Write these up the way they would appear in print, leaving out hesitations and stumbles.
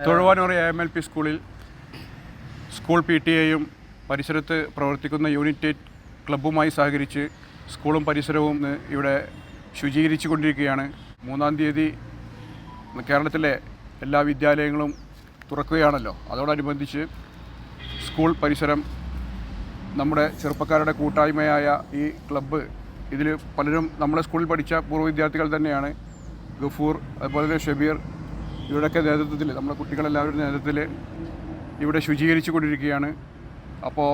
Thozhuvanoor AMLP സ്കൂളിൽ school PTA-യും പരിസരത്ത് പ്രവർത്തിക്കുന്ന യൂണിറ്റ് ക്ലബ്ബുമായി സഹകരിച്ച് സ്കൂളും പരിസരവും ഇവിടെ ശുചീകരിച്ചു കൊണ്ടിരിക്കുകയാണ്. 3-ാം തീയതി കേരളത്തിലെ എല്ലാ വിദ്യാലയങ്ങളും തുറക്കുകയാണല്ലോ. അതോടനുബന്ധിച്ച് സ്കൂൾ പരിസരം നമ്മുടെ ചെറുപ്പക്കാരുടെ കൂട്ടായ്മയായ ഈ ക്ലബ്ബ്, ഇതിൽ പലരും നമ്മുടെ സ്കൂളിൽ പഠിച്ച പൂർവ്വ വിദ്യാർത്ഥികൾ തന്നെയാണ്. ഗഫൂർ, അതുപോലെ തന്നെ ഷബീർ, ഇവരുടെയൊക്കെ നേതൃത്വത്തിൽ, നമ്മുടെ കുട്ടികളെല്ലാവരുടെ നേതൃത്വത്തിൽ ഇവിടെ ശുചീകരിച്ചു കൊണ്ടിരിക്കുകയാണ്. അപ്പോൾ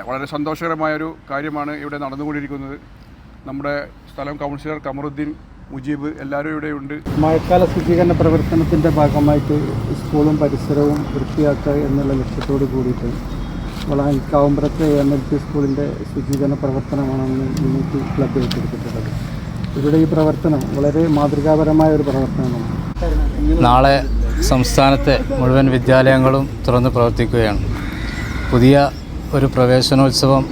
വളരെ സന്തോഷകരമായൊരു കാര്യമാണ് ഇവിടെ നടന്നുകൊണ്ടിരിക്കുന്നത്. നമ്മുടെ സ്ഥലം കൗൺസിലർ കമറുദ്ദീൻ, മുജീബ് എല്ലാവരും ഇവിടെയുണ്ട്. മഴക്കാല ശുചീകരണ പ്രവർത്തനത്തിൻ്റെ ഭാഗമായിട്ട് സ്കൂളും പരിസരവും വൃത്തിയാക്കുക എന്നുള്ള ലക്ഷ്യത്തോട് കൂടിയിട്ട് കാവുമ്പറത്തെ AMLP സ്കൂളിൻ്റെ ശുചീകരണ പ്രവർത്തനമാണ് യൂണിറ്റ് ക്ലബ്ബ് ഏറ്റെടുത്തിട്ടുള്ളത്. ഇവിടെ ഈ പ്രവർത്തനം വളരെ മാതൃകാപരമായ ഒരു പ്രവർത്തനമാണ്. നാളെ സംസ്ഥാനത്തെ മുഴുവൻ വിദ്യാലയങ്ങളും തുറന്ന് പ്രവർത്തിക്കുകയാണ്. പുതിയ ഒരു പ്രവേശനോത്സവം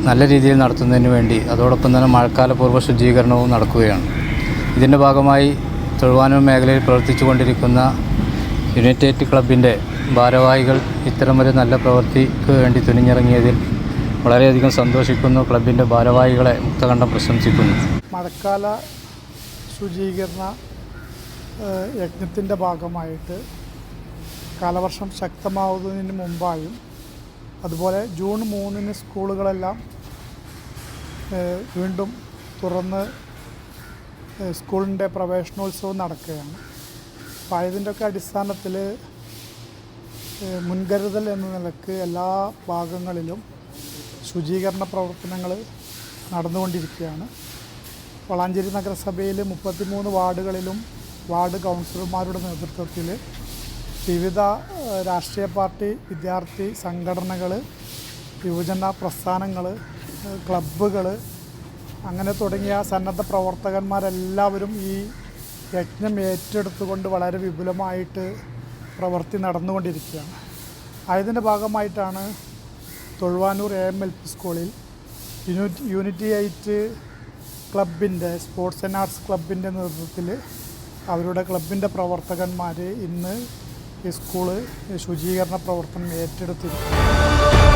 നല്ല രീതിയിൽ നടത്തുന്നതിന് വേണ്ടി അതോടൊപ്പം തന്നെ മഴക്കാല പൂർവ്വ ശുചീകരണവും നടക്കുകയാണ്. ഇതിൻ്റെ ഭാഗമായി തൊഴുവാനൂർ മേഖലയിൽ പ്രവർത്തിച്ചു കൊണ്ടിരിക്കുന്ന യുണൈറ്റഡ് ക്ലബിൻ്റെ ഭാരവാഹികൾ ഇത്തരമൊരു നല്ല പ്രവൃത്തിക്ക് വേണ്ടി തുനിഞ്ഞിറങ്ങിയതിൽ വളരെയധികം സന്തോഷിക്കുന്നു. ക്ലബിൻ്റെ ഭാരവാഹികളെ മുക്തകണ്ഠം പ്രശംസിക്കുന്നു. മഴക്കാല ശുചീകരണ യജ്ഞത്തിൻ്റെ ഭാഗമായിട്ട് കാലവർഷം ശക്തമാവുന്നതിന് മുമ്പായും അതുപോലെ ജൂൺ 3-ന് സ്കൂളുകളെല്ലാം വീണ്ടും തുറന്ന് സ്കൂളിൻ്റെ പ്രവേശനോത്സവം നടക്കുകയാണ്. അപ്പോൾ ഇതിൻ്റെയൊക്കെ അടിസ്ഥാനത്തിൽ മുൻകരുതൽ എന്ന നിലക്ക് എല്ലാ ഭാഗങ്ങളിലും ശുചീകരണ പ്രവർത്തനങ്ങൾ നടന്നുകൊണ്ടിരിക്കുകയാണ്. വളാഞ്ചേരി നഗരസഭയിൽ 33 വാർഡുകളിലും വാർഡ് കൗൺസിലർമാരുടെ നേതൃത്വത്തിൽ വിവിധ രാഷ്ട്രീയ പാർട്ടി, വിദ്യാർത്ഥി സംഘടനകൾ, യുവജന പ്രസ്ഥാനങ്ങൾ, ക്ലബ്ബുകൾ, അങ്ങനെ തുടങ്ങിയ സന്നദ്ധ പ്രവർത്തകന്മാരെല്ലാവരും ഈ യജ്ഞം ഏറ്റെടുത്തുകൊണ്ട് വളരെ വിപുലമായിട്ട് പ്രവൃത്തി നടന്നുകൊണ്ടിരിക്കുകയാണ്. അതിൻ്റെ ഭാഗമായിട്ടാണ് തൊഴുവാനൂർ AMLP സ്കൂളിൽ യൂണിറ്റി 8 ക്ലബിൻ്റെ, സ്പോർട്സ് ആൻഡ് ആർട്സ് ക്ലബിൻ്റെ നേതൃത്വത്തിൽ അവരുടെ ക്ലബിൻ്റെ പ്രവർത്തകന്മാർ ഇന്ന് ഈ സ്കൂള് ശുചീകരണ പ്രവർത്തനം ഏറ്റെടുത്തിരിക്കുന്നു.